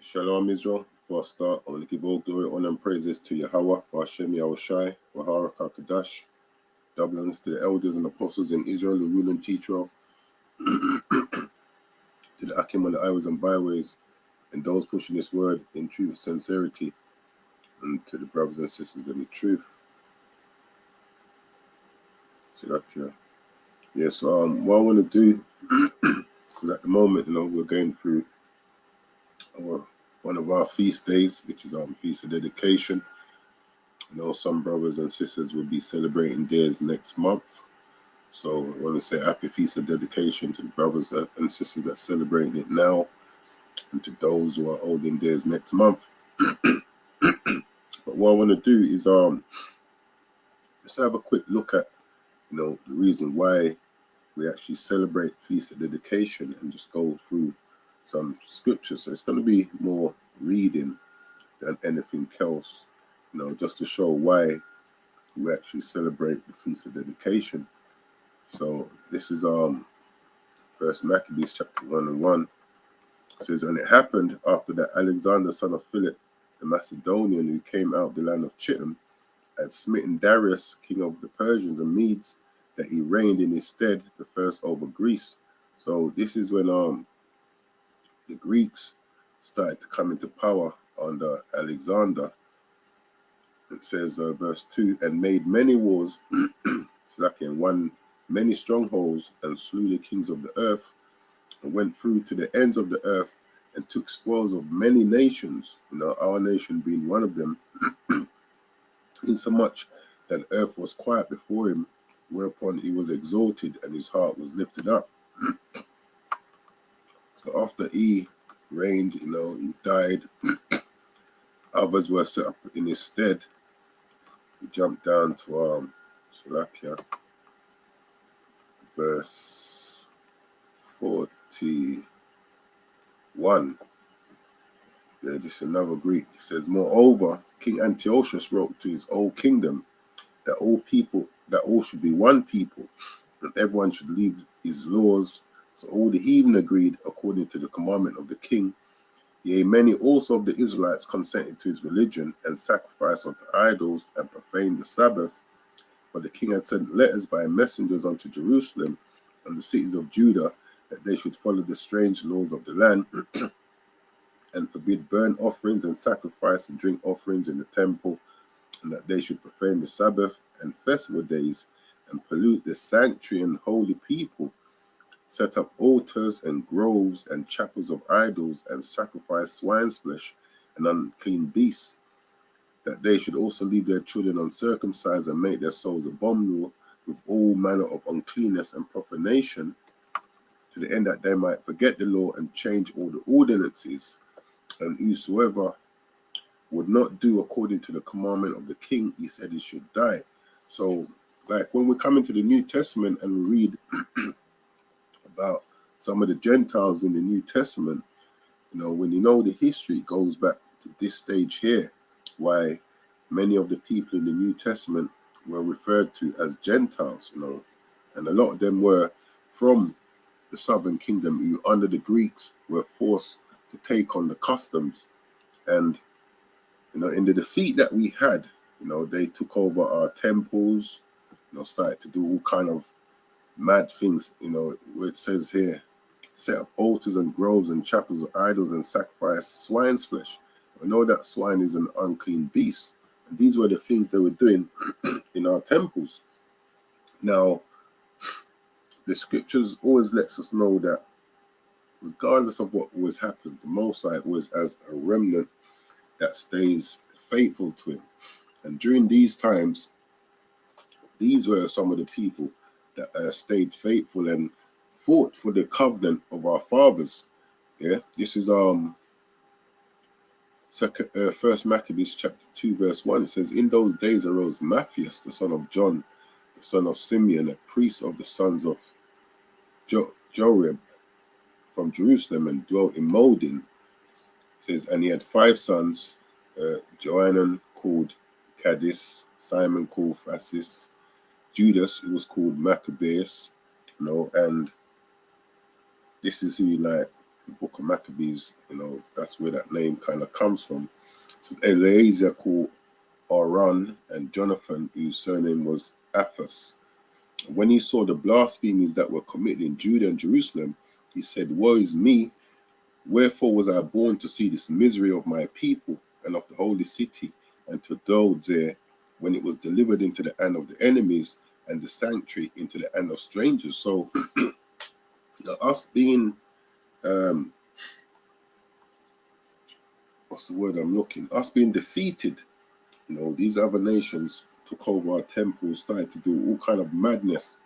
Shalom Israel. Before I start, I want to give all glory, honor, and praises to Yahweh, Hashem Yahushai, Wahara Kakadash, double honors to the elders and apostles in Israel, who rule and teach well, to the Akim on the highways and byways, and those pushing this word in truth and sincerity, and to the brothers and sisters in the truth. So that, so what I want to do, because at the moment, we're going through one of our feast days, which is Feast of Dedication. Some brothers and sisters will be celebrating theirs next month. So I want to say happy Feast of Dedication to the brothers and sisters that are celebrating it now, and to those who are holding theirs next month. But what I want to do is just have a quick look at the reason why we actually celebrate Feast of Dedication, and just go through some scriptures. So it's going to be more reading than anything else, just to show why we actually celebrate the Feast of Dedication. So this is First Maccabees chapter 1:1. It says, and it happened after that Alexander, son of Philip the Macedonian, who came out of the land of Chittim, had smitten Darius, king of the Persians and Medes, that he reigned in his stead the first over Greece. So this is when the Greeks started to come into power under Alexander. It says, verse 2, and made many wars, and won many strongholds, and slew the kings of the earth, and went through to the ends of the earth, and took spoils of many nations, our nation being one of them, insomuch that earth was quiet before him, whereupon he was exalted, and his heart was lifted up. So after he reigned, he died, others were set up in his stead. We jump down to verse 41. Yeah, just another Greek. It says, moreover, King Antiochus wrote to his whole kingdom that all should be one people, and everyone should leave his laws. So all the heathen agreed according to the commandment of the king. Yea, many also of the Israelites consented to his religion, and sacrificed unto idols, and profaned the Sabbath. For the king had sent letters by messengers unto Jerusalem and the cities of Judah, that they should follow the strange laws of the land, and forbid burnt offerings and sacrifice and drink offerings in the temple, and that they should profane the Sabbath and festival days, and pollute the sanctuary and holy people, set up altars and groves and chapels of idols, and sacrifice swine's flesh and unclean beasts, that they should also leave their children uncircumcised, and make their souls abominable with all manner of uncleanness and profanation, to the end that they might forget the law and change all the ordinances. And whosoever would not do according to the commandment of the king, he said he should die. So, like when we come into the New Testament and we read about some of the Gentiles in the New Testament, when the history, it goes back to this stage here, why many of the people in the New Testament were referred to as Gentiles, and a lot of them were from the southern kingdom, who under the Greeks were forced to take on the customs. And in the defeat that we had, they took over our temples, started to do all kind of mad things, where it says here, set up altars and groves and chapels of idols, and sacrifice swine's flesh. We know that swine is an unclean beast, and these were the things they were doing in our temples. Now, the scriptures always lets us know that regardless of what always happens, the Most High always has a remnant that stays faithful to him. And during these times, these were some of the people that stayed faithful and fought for the covenant of our fathers. Yeah, this is First Maccabees chapter 2 verse 1. It says, in those days arose Matthias, the son of John, the son of Simeon, a priest of the sons of Joab, from Jerusalem, and dwelt in Modin. It says, and he had 5 sons, Johanan called Cadiz, Simon called Phasis, Judas, who was called Maccabeus, and this is who the book of Maccabees, that's where that name kind of comes from. It says Eleazar called Aran and Jonathan, whose surname was Aphas. When he saw the blasphemies that were committed in Judah and Jerusalem, he said, "Woe is me! Wherefore was I born to see this misery of my people and of the holy city, and to dwell there when it was delivered into the hand of the enemies, and the sanctuary into the hand of strangers?" So us being what's the word I'm looking? Us being defeated, these other nations took over our temples, started to do all kind of madness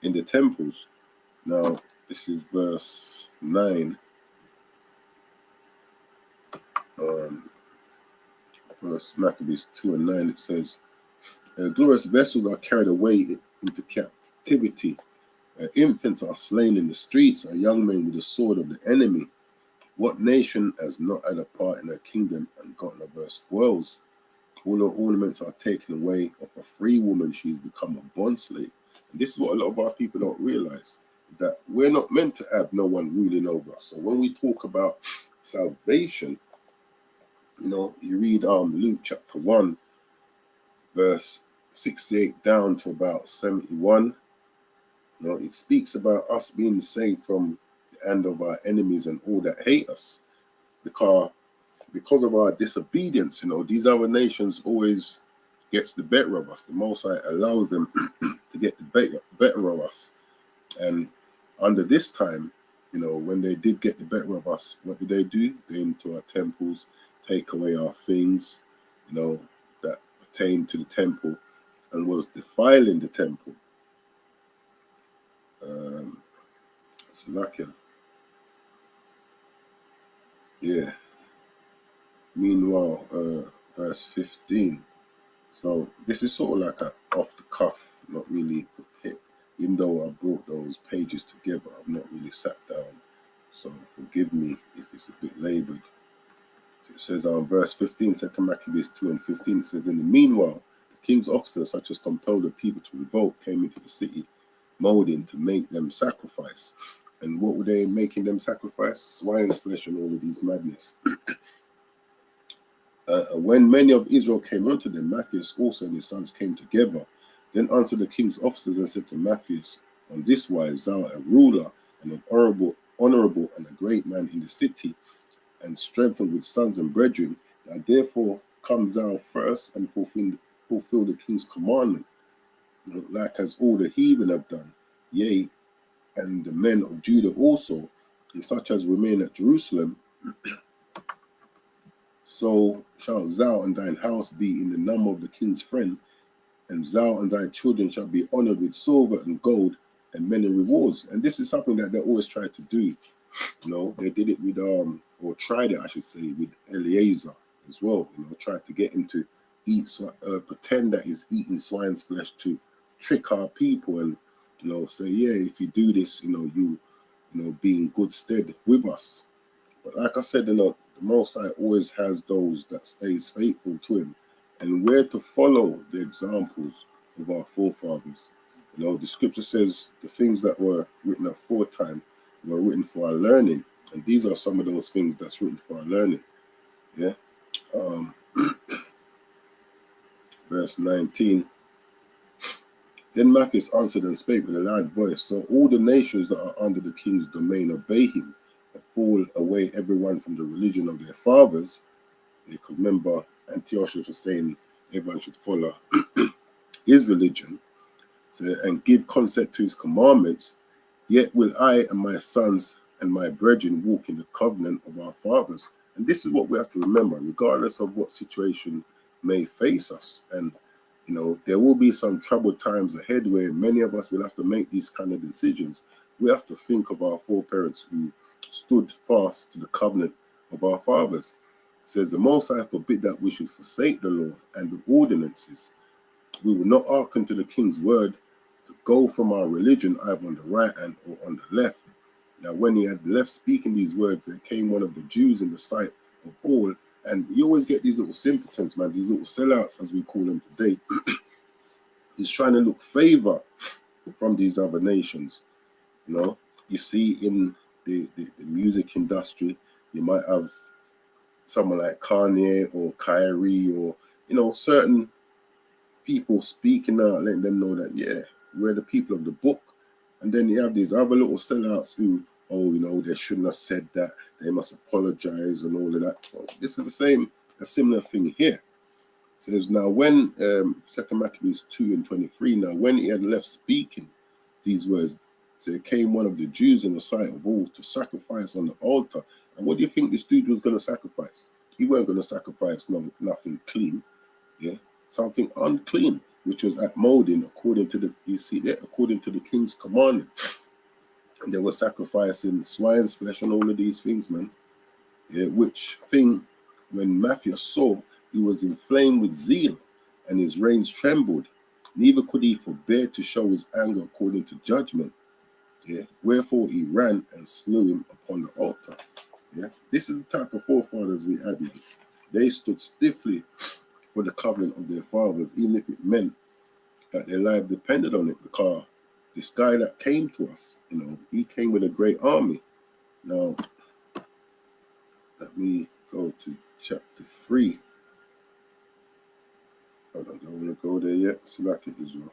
in the temples. Now, this is verse 9. First Maccabees 2 and 9, it says, glorious vessels are carried away into captivity. Infants are slain in the streets, a young man with the sword of the enemy. What nation has not had a part in her kingdom and gotten of her spoils? All her ornaments are taken away. Of a free woman, she has become a bond slave. And this is what a lot of our people don't realize, that we're not meant to have no one ruling over us. So when we talk about salvation, you read Luke chapter 1, verse 68 down to about 71. It speaks about us being saved from the hand of our enemies and all that hate us, because of our disobedience. These other nations always gets the better of us. The Most High allows them to get the better of us. And under this time, when they did get the better of us, what did they do? Go into our temples, take away our things, that pertain to the temple, and was defiling the temple. Slovakia. Yeah. Meanwhile, verse 15. So this is sort of like a off the cuff, not really prepared. Even though I brought those pages together, I've not really sat down. So forgive me if it's a bit labored. So it says verse 15, 2 Maccabees 2 and 15, it says, in the meanwhile, the king's officers, such as compelled the people to revolt, came into the city, molding to make them sacrifice. And what were they making them sacrifice? Swine's flesh and all of these madness. When many of Israel came unto them, Matthias also and his sons came together. Then answered the king's officers and said to Matthias, on this wise, thou art a ruler and an honorable and a great man in the city, and strengthened with sons and brethren. Now therefore come thou first and fulfill the king's commandment, like as all the heathen have done, yea, and the men of Judah also, and such as remain at Jerusalem. So shalt thou and thine house be in the number of the king's friend, and thou and thy children shall be honored with silver and gold and many rewards. And this is something that they always try to do. They did it with or tried it, I should say, with Eleazar as well. Tried to get him to eat, pretend that he's eating swine's flesh to trick our people, and say, yeah, if you do this, you be in good stead with us. But like I said, the Most High always has those that stays faithful to him, and we're to follow the examples of our forefathers. The scripture says the things that were written aforetime were written for our learning, and these are some of those things that's written for our learning. Yeah. Verse 19. Then Matthias answered and spake with a loud voice, so all the nations that are under the king's domain obey him, and fall away everyone from the religion of their fathers. Because remember, Antiochus was saying everyone should follow his religion, and give consent to his commandments. Yet will I and my sons and my brethren walk in the covenant of our fathers. And this is what we have to remember, regardless of what situation may face us. And there will be some troubled times ahead where many of us will have to make these kind of decisions. We have to think of our foreparents who stood fast to the covenant of our fathers. It says, the Most High forbid that we should forsake the law and the ordinances. We will not hearken to the king's word to go from our religion either on the right hand or on the left. Now when he had left speaking these words, there came one of the Jews in the sight of all. And you always get these little simpletons, man, these little sellouts, as we call them today. He's trying to look favor from these other nations. You see in the music industry. You might have someone like Kanye or Kyrie or, certain people speaking out, letting them know that, yeah, we're the people of the book. And then you have these other little sellouts who, they shouldn't have said that. They must apologize and all of that. Well, this is a similar thing here. It says, now when, 2 Maccabees 2:23, now when he had left speaking these words, so there came one of the Jews in the sight of all to sacrifice on the altar. And what do you think this dude was going to sacrifice? He weren't going to sacrifice nothing clean, yeah, something unclean, which was at molding according to the king's commandment. And they were sacrificing swine's flesh and all of these things, man. Yeah, which thing, when Matthew saw, he was inflamed with zeal, and his reins trembled. Neither could he forbear to show his anger according to judgment. Yeah, wherefore he ran and slew him upon the altar. Yeah, this is the type of forefathers we had, man. They stood stiffly for the covenant of their fathers, even if it meant that their life depended on it, because this guy that came to us, he came with a great army. Now, let me go to chapter 3. Hold on, don't want to go there yet. Select it, Israel.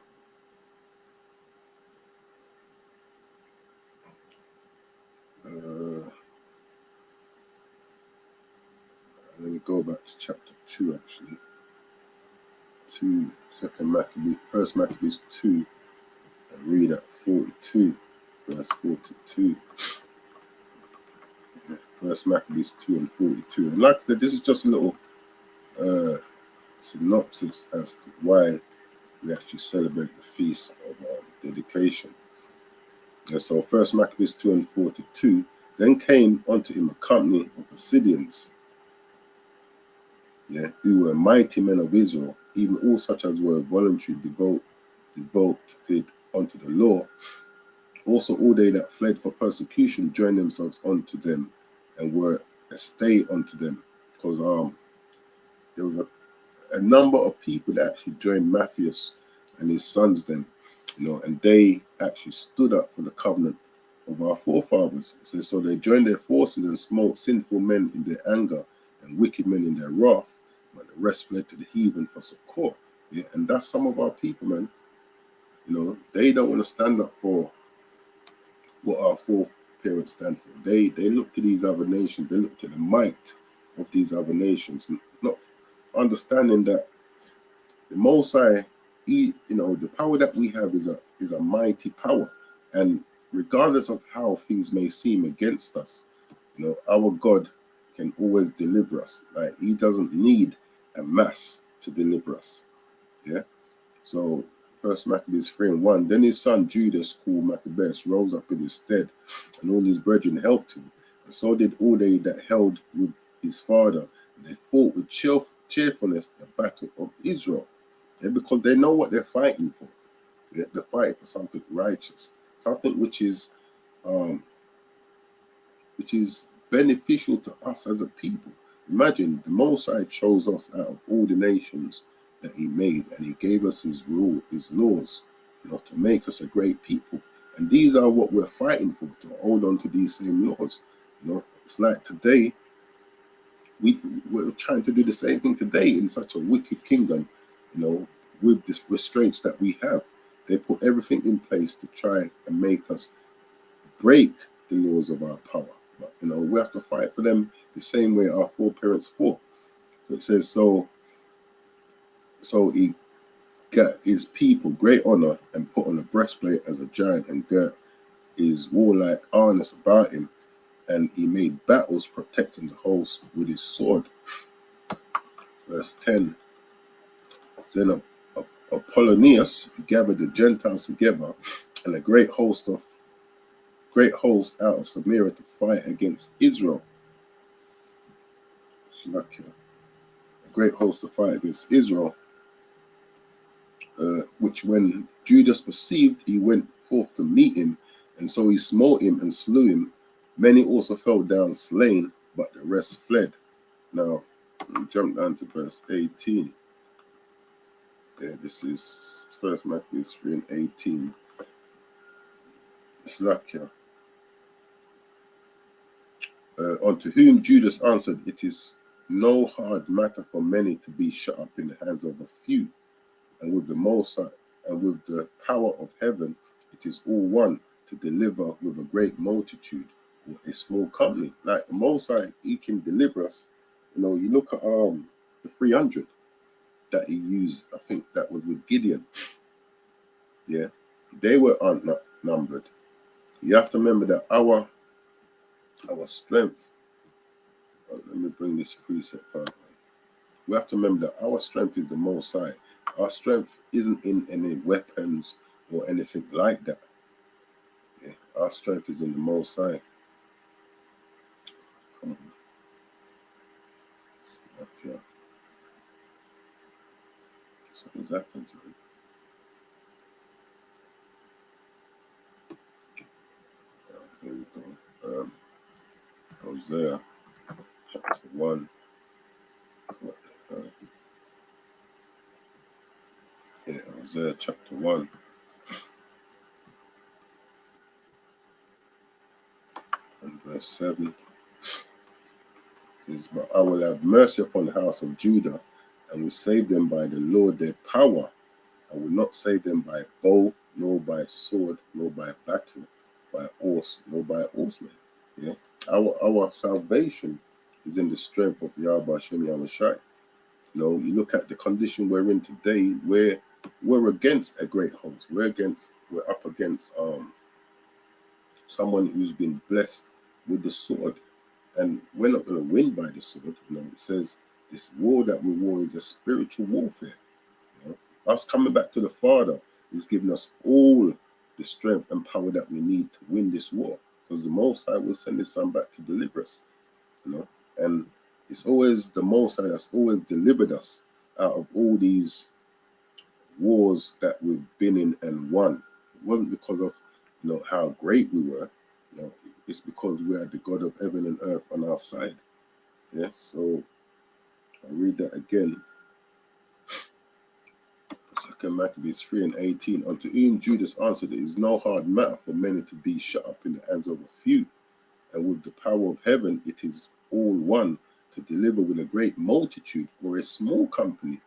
Let me go back to chapter 2, actually. 1 Maccabees 2, and read at 42, verse 42. Yeah, 1 Maccabees 2 and 42. And like that, this is just a little synopsis as to why we actually celebrate the feast of dedication. And so 1 Maccabees 2 and 42, then came unto him a company of Assyrians, who were mighty men of Israel, even all such as were voluntarily devoted unto the law. Also all they that fled for persecution joined themselves unto them, and were a stay unto them, because there was a number of people that actually joined Matthias and his sons then, and they actually stood up for the covenant of our forefathers. So they joined their forces and smote sinful men in their anger and wicked men in their wrath, but the rest fled to the heathen for succor. Yeah, and that's some of our people, man. They don't want to stand up for what our foreparents stand for. They look to these other nations. They look to the might of these other nations, not understanding that the Most High, the power that we have is a mighty power, and regardless of how things may seem against us, our God can always deliver us. Like, he doesn't need a mass to deliver us. Yeah. So 1 Maccabees 3:1. Then his son Judas, called Maccabeus, rose up in his stead, and all his brethren helped him, and so did all they that held with his father. And they fought with cheerfulness the battle of Israel. Yeah, because they know what they're fighting for. Yeah, they're fighting for something righteous, something which is beneficial to us as a people. Imagine the Most High chose us out of all the nations that he made, and he gave us his laws, to make us a great people. And these are what we're fighting for, to hold on to these same laws. It's like today, we're trying to do the same thing today in such a wicked kingdom, with these restraints that we have. They put everything in place to try and make us break the laws of our power. But, we have to fight for them the same way our foreparents fought. So it says, so he got his people great honor and put on a breastplate as a giant, and girt his warlike harness about him, and he made battles protecting the host with his sword. Verse 10. Then Apollonius gathered the Gentiles together, and a great host out of Samaria to fight against Israel. A great host to fight against Israel, which when Judas perceived, he went forth to meet him, and so he smote him and slew him. Many also fell down slain, but the rest fled. Now, we jump down to verse 18. Yeah, this is 1 Maccabees 3:18. Slakia. Unto whom Judas answered, It is no hard matter for many to be shut up in the hands of a few, and with the Most High, and with the power of heaven, it is all one to deliver with a great multitude or a small company. Like the Most High, he can deliver us. You know, you look at the 300 that he used, I think that was with Gideon. Yeah, they were outnumbered. You have to remember that our strength, let me bring this precept out. We have to remember that our strength is the Most High. Our strength isn't in any weapons or anything like that. Yeah, our strength is in the Most High. Come on. Okay. Something's happened to me. Here we go. Hosea chapter 1. Yeah, Hosea chapter 1 and verse 7. It says, But I will have mercy upon the house of Judah, and will save them by the Lord their power. I will not save them by bow, nor by sword, nor by battle, by horse, nor by horsemen. Yeah, our salvation is in the strength of Yahweh Hashem Yahushai. You know, you look at the condition we're in today, we're against a great host. We're up against someone who's been blessed with the sword, and we're not going to win by the sword. You know, it says this war that we war is a spiritual warfare. You know? Us coming back to the Father is giving us all the strength and power that we need to win this war, because the Most High will send His Son back to deliver us. You know, and it's always the Most High that's always delivered us out of all these wars that we've been in and won. It wasn't because of, you know, how great we were. You know, it's because we had the God of heaven and earth on our side. Yeah. So I'll read that again. 2 Maccabees 3 and 18. Unto whom Judas answered, It is no hard matter for many to be shut up in the hands of a few, and with the power of heaven it is all one to deliver with a great multitude or a small company.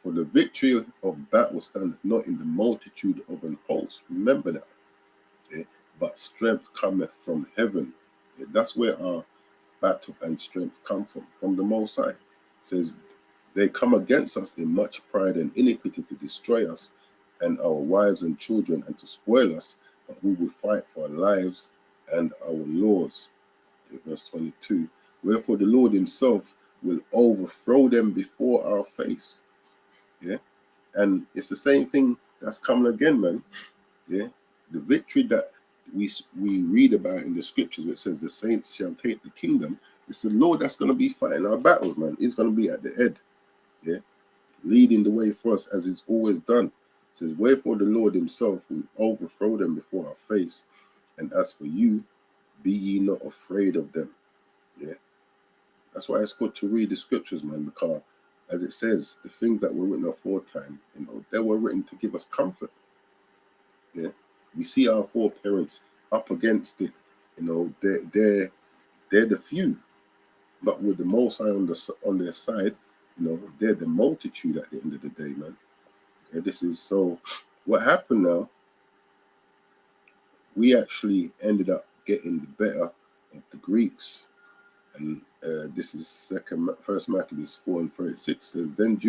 For the victory of battle standeth not in the multitude of an host. Remember that. Okay? But strength cometh from heaven. Okay? That's where our battle and strength come from the Most High. It says, They come against us in much pride and iniquity to destroy us and our wives and children and to spoil us, but we will fight for our lives and our laws. Verse 22. Wherefore the Lord himself will overthrow them before our face. Yeah. And it's the same thing that's coming again, man. Yeah. The victory that we read about in the scriptures, where it says the saints shall take the kingdom, it's the Lord that's going to be fighting our battles, man. He's going to be at the head. Yeah. Leading the way for us as he's always done. It says, Wherefore the Lord himself will overthrow them before our face. And as for you, be ye not afraid of them. Yeah. That's why it's good to read the scriptures, man, because as it says, the things that were written aforetime, you know, they were written to give us comfort. Yeah. We see our foreparents up against it, you know, they're the few, but with the Most High on their side, you know, they're the multitude at the end of the day, man. Yeah, this is so. What happened now? We actually ended up getting the better of the Greeks. And this is First Maccabees 4 and 36 says, Then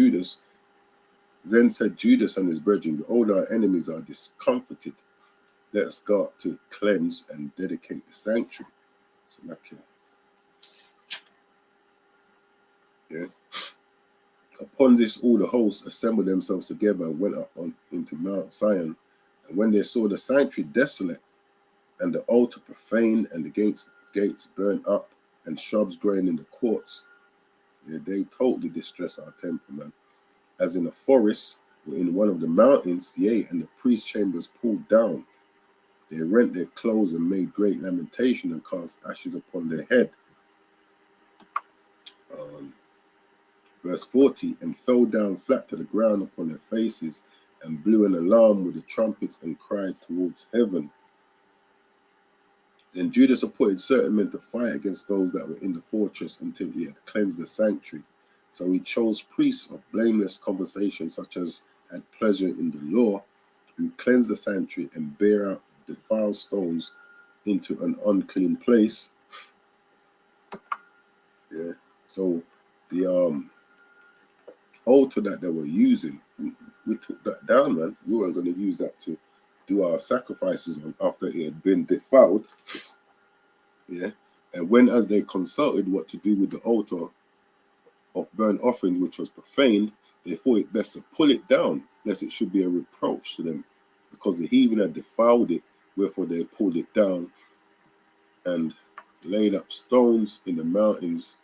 said Judas and his brethren, Behold, our enemies are discomfited. Let us go up to cleanse and dedicate the sanctuary. So like, yeah. Upon this, all the hosts assembled themselves together and went up into Mount Zion. And when they saw the sanctuary desolate, and the altar profaned, and the gates burned up, and shrubs growing in the courts, yeah, they totally distress our temple, man. As in a forest or in one of the mountains, yea, and the priest's chambers pulled down. They rent their clothes and made great lamentation and cast ashes upon their head. Verse 40, and fell down flat to the ground upon their faces and blew an alarm with the trumpets and cried towards heaven. Then Judas appointed certain men to fight against those that were in the fortress until he had cleansed the sanctuary. So he chose priests of blameless conversation, such as had pleasure in the law, who cleanse the sanctuary and bear out defiled stones into an unclean place. Yeah. So the altar that they were using, we took that down, man. We weren't going to use that to do our sacrifices on after it had been defiled. Yeah. And when as they consulted what to do with the altar of burnt offerings, which was profaned, they thought it best to pull it down, lest it should be a reproach to them, because the heathen had defiled it, wherefore they pulled it down and laid up stones in the mountains,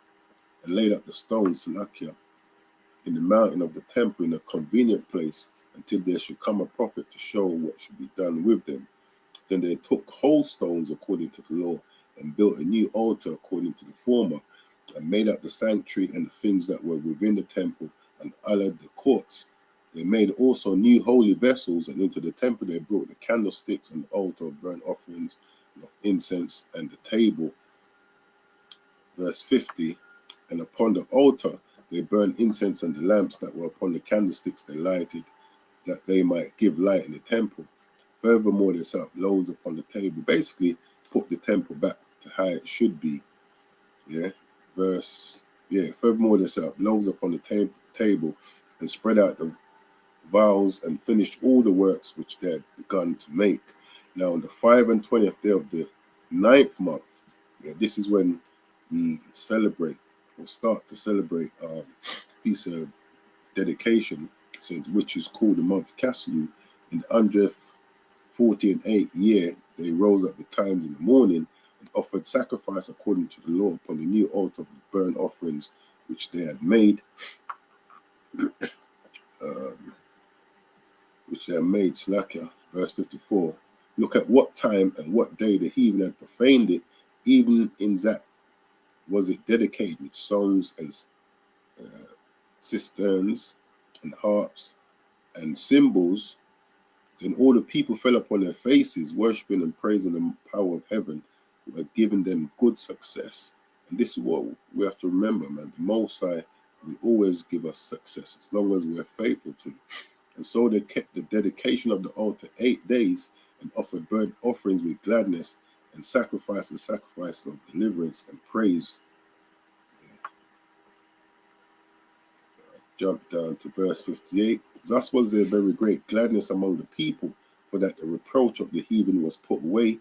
and laid up the stones, Salakia, in the mountain of the temple in a convenient place, until there should come a prophet to show what should be done with them. Then they took whole stones according to the law, and built a new altar according to the former, and made up the sanctuary and the things that were within the temple, and allayed the courts. They made also new holy vessels, and into the temple they brought the candlesticks and the altar of burnt offerings, and of incense, and the table. Verse 50, and upon the altar they burned incense, and the lamps that were upon the candlesticks they lighted, that they might give light in the temple. Furthermore, they set up loaves upon the table. Basically, put the temple back to how it should be. Yeah. Furthermore, they set up loaves upon the table and spread out the vials and finished all the works which they had begun to make. Now, on the 5 and 20th day of the 9th month, this is when we celebrate or start to celebrate feast of dedication, says, which is called the month Caslu. In the 148th year, they rose up betimes in the morning and offered sacrifice according to the law upon the new altar of burnt offerings which they had made, Slakia. Verse 54. Look at what time and what day the heathen had profaned it, even in that was it dedicated with songs and cisterns and harps and cymbals. Then all the people fell upon their faces, worshipping and praising the power of heaven, who had given them good success. And this is what we have to remember, man. The Most High will always give us success as long as we're faithful to Him. And so they kept the dedication of the altar 8 days and offered burnt offerings with gladness and sacrifice of deliverance and praise. Jump down to verse 58. Thus was there very great gladness among the people, for that the reproach of the heathen was put away.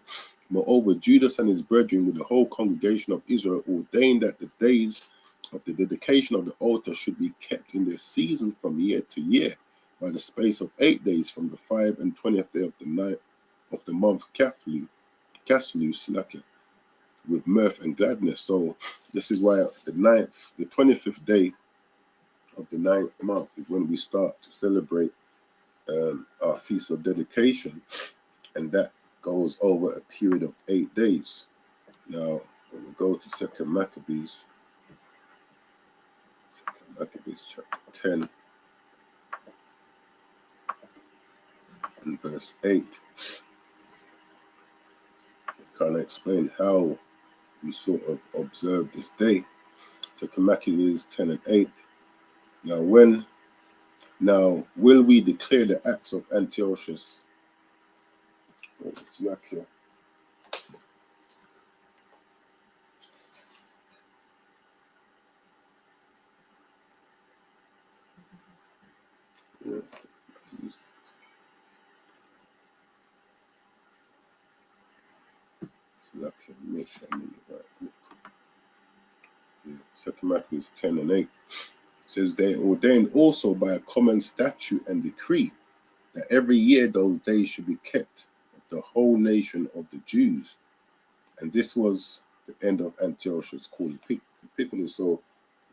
Moreover, Judas and his brethren with the whole congregation of Israel ordained that the days of the dedication of the altar should be kept in their season from year to year, by the space of 8 days, from the 5 and 20th day of the night of the month Caslu, Slakia, with mirth and gladness. So this is why the 25th day of the 9th month is when we start to celebrate our feast of dedication, and that goes over a period of 8 days. Now, when we go to 2 Maccabees chapter 10 and verse 8, kind of explain how we sort of observe this day. 2 Maccabees 10 and 8. Now will we declare the acts of Antiochus? Oh, it's like here. Yeah. Second Maccabees 10 and 8 says, they ordained also by a common statute and decree that every year those days should be kept of the whole nation of the Jews. And this was the end of Antiochus called Epiphanes. So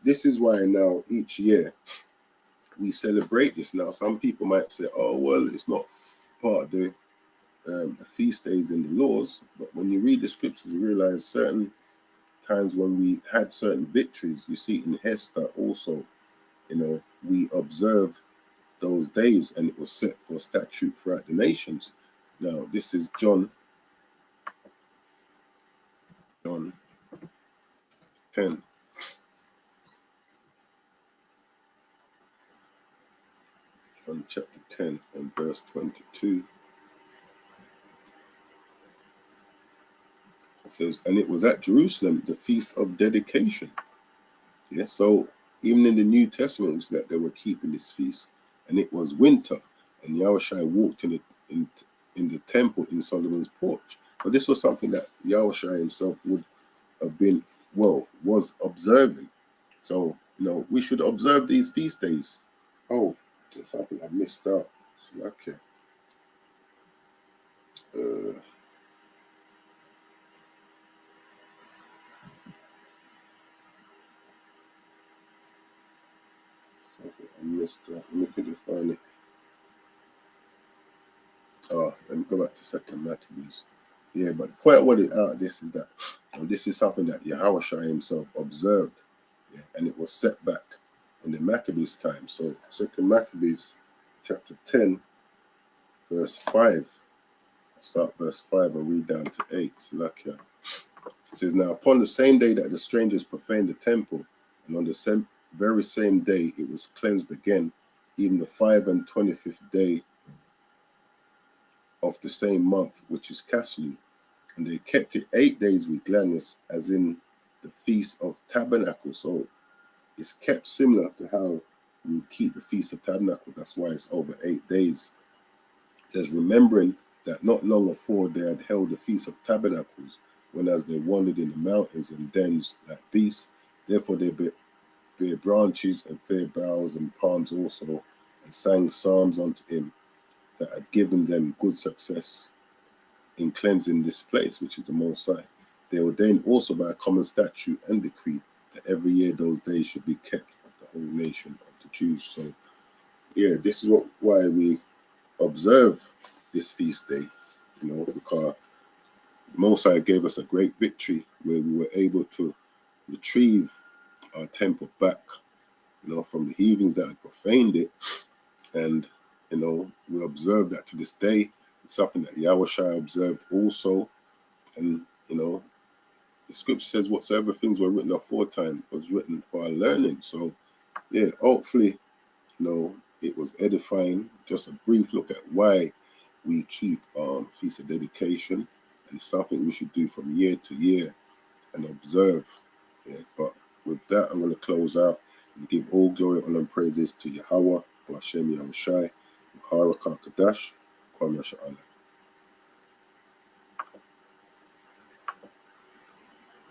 this is why now each year we celebrate this. Now some people might say, oh, well, it's not part of the feast days in the laws, but when you read the scriptures, you realize certain times when we had certain victories, you see in Hester also, we observe those days, and it was set for statute throughout the nations. Now, this is John John 10. John chapter 10 and verse 22. It says, and it was at Jerusalem, the feast of dedication. Yeah, so even in the New Testament, it was that they were keeping this feast, and it was winter, and Yahushua walked in the temple in Solomon's porch. But this was something that Yahushua himself would have been, was observing. So, we should observe these feast days. Oh, there's something I missed out. Okay. Something I missed out. Let me quickly find it. Oh, let me go back to Second Maccabees. Yeah, but the point I wanted out this is that this is something that Yahushua himself observed, yeah, and it was set back in the Maccabees time. So Second Maccabees chapter 10, verse 5. I'll start verse 5 and read down to 8. Salakia. It says, now upon the same day that the strangers profaned the temple, and on the very same day it was cleansed again, even the 25th day of the same month, which is Caslu. And they kept it 8 days with gladness, as in the Feast of Tabernacles. So it's kept similar to how we would keep the Feast of Tabernacles. That's why it's over 8 days. It says, remembering that not long before they had held the Feast of Tabernacles, when as they wandered in the mountains and dens like beasts, therefore they bare branches and fair boughs and palms also, and sang psalms unto him that had given them good success in cleansing this place, which is the Most High. They ordained also by a common statute and decree that every year those days should be kept of the whole nation of the Jews. So, yeah, this is why we observe this feast day, because the Most High gave us a great victory where we were able to retrieve our temple back, from the heathens that had profaned it. And, we observe that to this day. It's something that Yahushua observed also. And, the scripture says whatsoever things were written aforetime was written for our learning. So, yeah, hopefully, it was edifying. Just a brief look at why we keep Feast of Dedication. And it's something we should do from year to year and observe. Yeah, but with that, I'm going to close out and give all glory, honor, and praises to Yahweh, Hashem Yahushai, Harakah Kadash, Kwam Yasha'Allah.